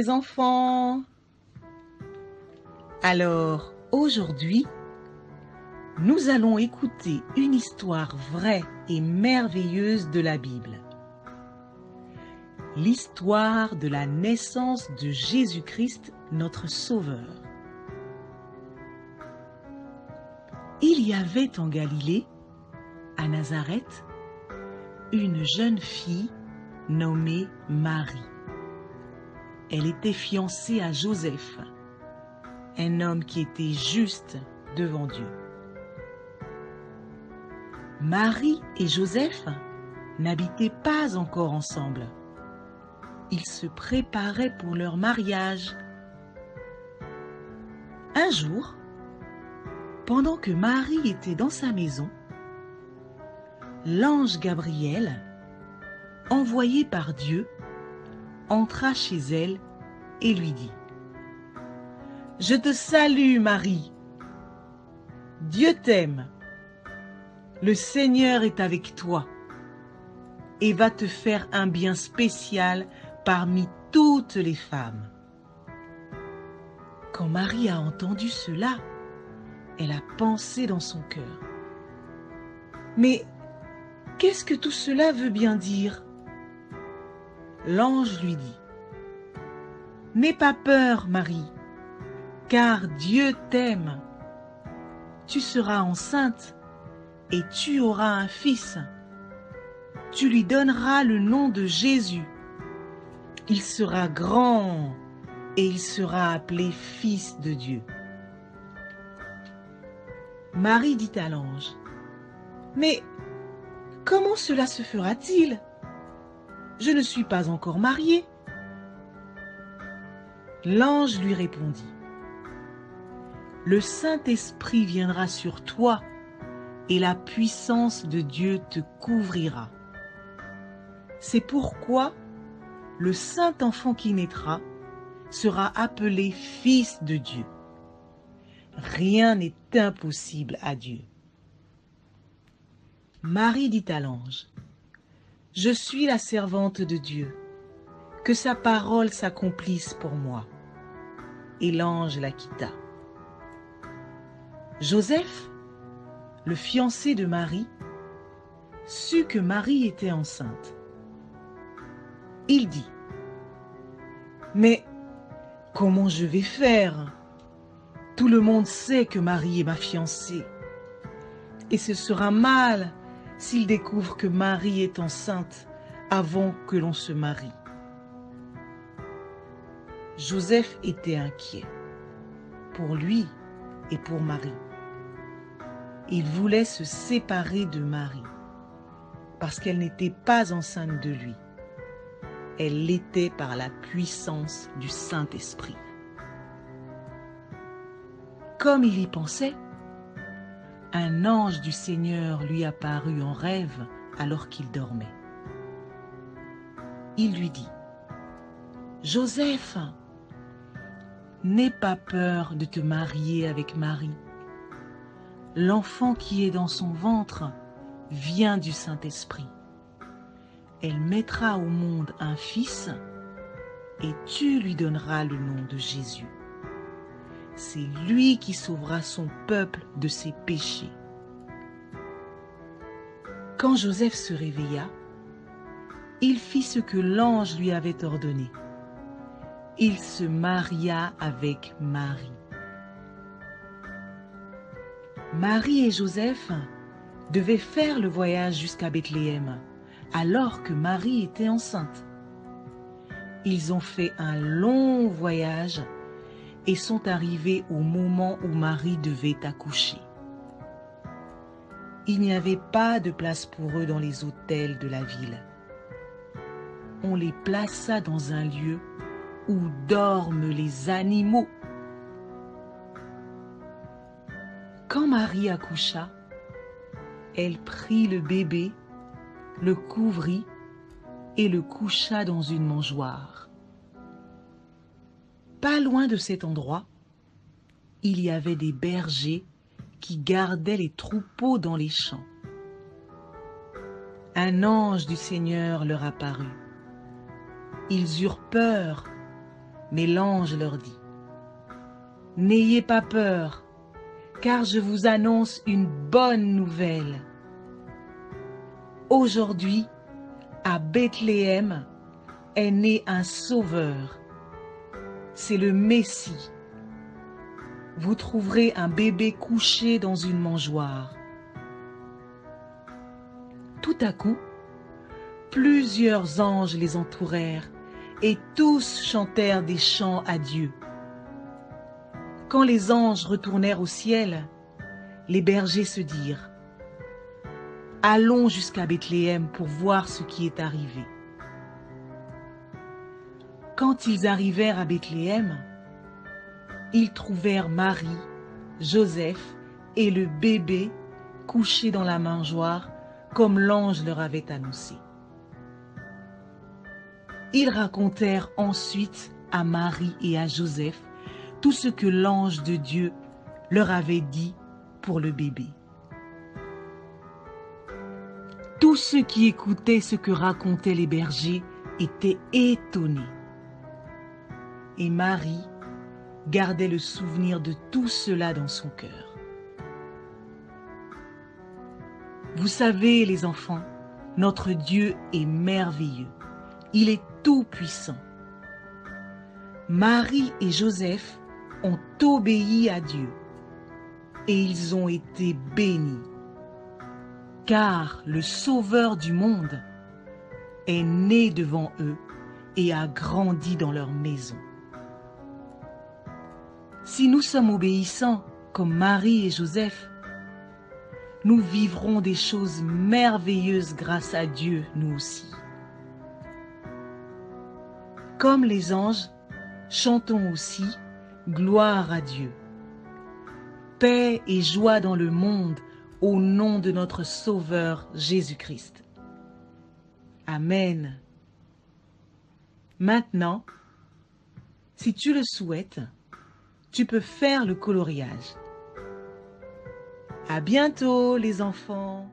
les enfants! Alors, aujourd'hui, nous allons écouter une histoire vraie et merveilleuse de la Bible. L'histoire de la naissance de Jésus-Christ, notre Sauveur. Il y avait en Galilée, à Nazareth, une jeune fille nommée Marie. Elle était fiancée à Joseph, un homme qui était juste devant Dieu. Marie et Joseph n'habitaient pas encore ensemble. Ils se préparaient pour leur mariage. Un jour, pendant que Marie était dans sa maison, l'ange Gabriel, envoyé par Dieu, entra chez elle et lui dit : « Je te salue Marie, Dieu t'aime, le Seigneur est avec toi et va te faire un bien spécial parmi toutes les femmes. » Quand Marie a entendu cela, elle a pensé dans son cœur : « Mais qu'est-ce que tout cela veut bien dire ? » L'ange lui dit : « N'aie pas peur, Marie, car Dieu t'aime. Tu seras enceinte et tu auras un fils. Tu lui donneras le nom de Jésus. Il sera grand et il sera appelé Fils de Dieu. » Marie dit à l'ange : « Mais comment cela se fera-t-il ? Je ne suis pas encore mariée. » L'ange lui répondit : « Le Saint-Esprit viendra sur toi et la puissance de Dieu te couvrira. C'est pourquoi le saint enfant qui naîtra sera appelé Fils de Dieu. Rien n'est impossible à Dieu. » Marie dit à l'ange : « Je suis la servante de Dieu, que sa parole s'accomplisse pour moi. » Et l'ange la quitta. Joseph, le fiancé de Marie, sut que Marie était enceinte. Il dit : « Mais comment je vais faire ? Tout le monde sait que Marie est ma fiancée. Et ce sera mal s'il découvre que Marie est enceinte avant que l'on se marie. » Joseph était inquiet pour lui et pour Marie. Il voulait se séparer de Marie parce qu'elle n'était pas enceinte de lui. Elle l'était par la puissance du Saint-Esprit. Comme il y pensait, un ange du Seigneur lui apparut en rêve alors qu'il dormait. Il lui dit : « Joseph, n'aie pas peur de te marier avec Marie. L'enfant qui est dans son ventre vient du Saint-Esprit. Elle mettra au monde un fils et tu lui donneras le nom de Jésus. C'est lui qui sauvera son peuple de ses péchés. » Quand Joseph se réveilla, il fit ce que l'ange lui avait ordonné. Il se maria avec Marie. Marie et Joseph devaient faire le voyage jusqu'à Bethléem, alors que Marie était enceinte. Ils ont fait un long voyage et sont arrivés au moment où Marie devait accoucher. Il n'y avait pas de place pour eux dans les hôtels de la ville. On les plaça dans un lieu où dorment les animaux. Quand Marie accoucha, elle prit le bébé, le couvrit et le coucha dans une mangeoire. Pas loin de cet endroit, il y avait des bergers qui gardaient les troupeaux dans les champs. Un ange du Seigneur leur apparut. Ils eurent peur, Mais l'ange leur dit, « N'ayez pas peur, car je vous annonce une bonne nouvelle. Aujourd'hui, à Bethléem, est né un sauveur. C'est le Messie. Vous trouverez un bébé couché dans une mangeoire. » Tout à coup, plusieurs anges les entourèrent et tous chantèrent des chants à Dieu. Quand les anges retournèrent au ciel, les bergers se dirent, « Allons jusqu'à Bethléem pour voir ce qui est arrivé. » Quand ils arrivèrent à Bethléem, ils trouvèrent Marie, Joseph et le bébé couchés dans la mangeoire comme l'ange leur avait annoncé. Ils racontèrent ensuite à Marie et à Joseph tout ce que l'ange de Dieu leur avait dit pour le bébé. Tous ceux qui écoutaient ce que racontaient les bergers étaient étonnés. Et Marie gardait le souvenir de tout cela dans son cœur. Vous savez, les enfants, notre Dieu est merveilleux. Il est tout-puissant. Marie et Joseph ont obéi à Dieu et ils ont été bénis, car le Sauveur du monde est né devant eux et a grandi dans leur maison. Si nous sommes obéissants comme Marie et Joseph, nous vivrons des choses merveilleuses grâce à Dieu, nous aussi. Comme les anges, chantons aussi gloire à Dieu. Paix et joie dans le monde au nom de notre Sauveur Jésus-Christ. Amen. Maintenant, si tu le souhaites, tu peux faire le coloriage. À bientôt les enfants!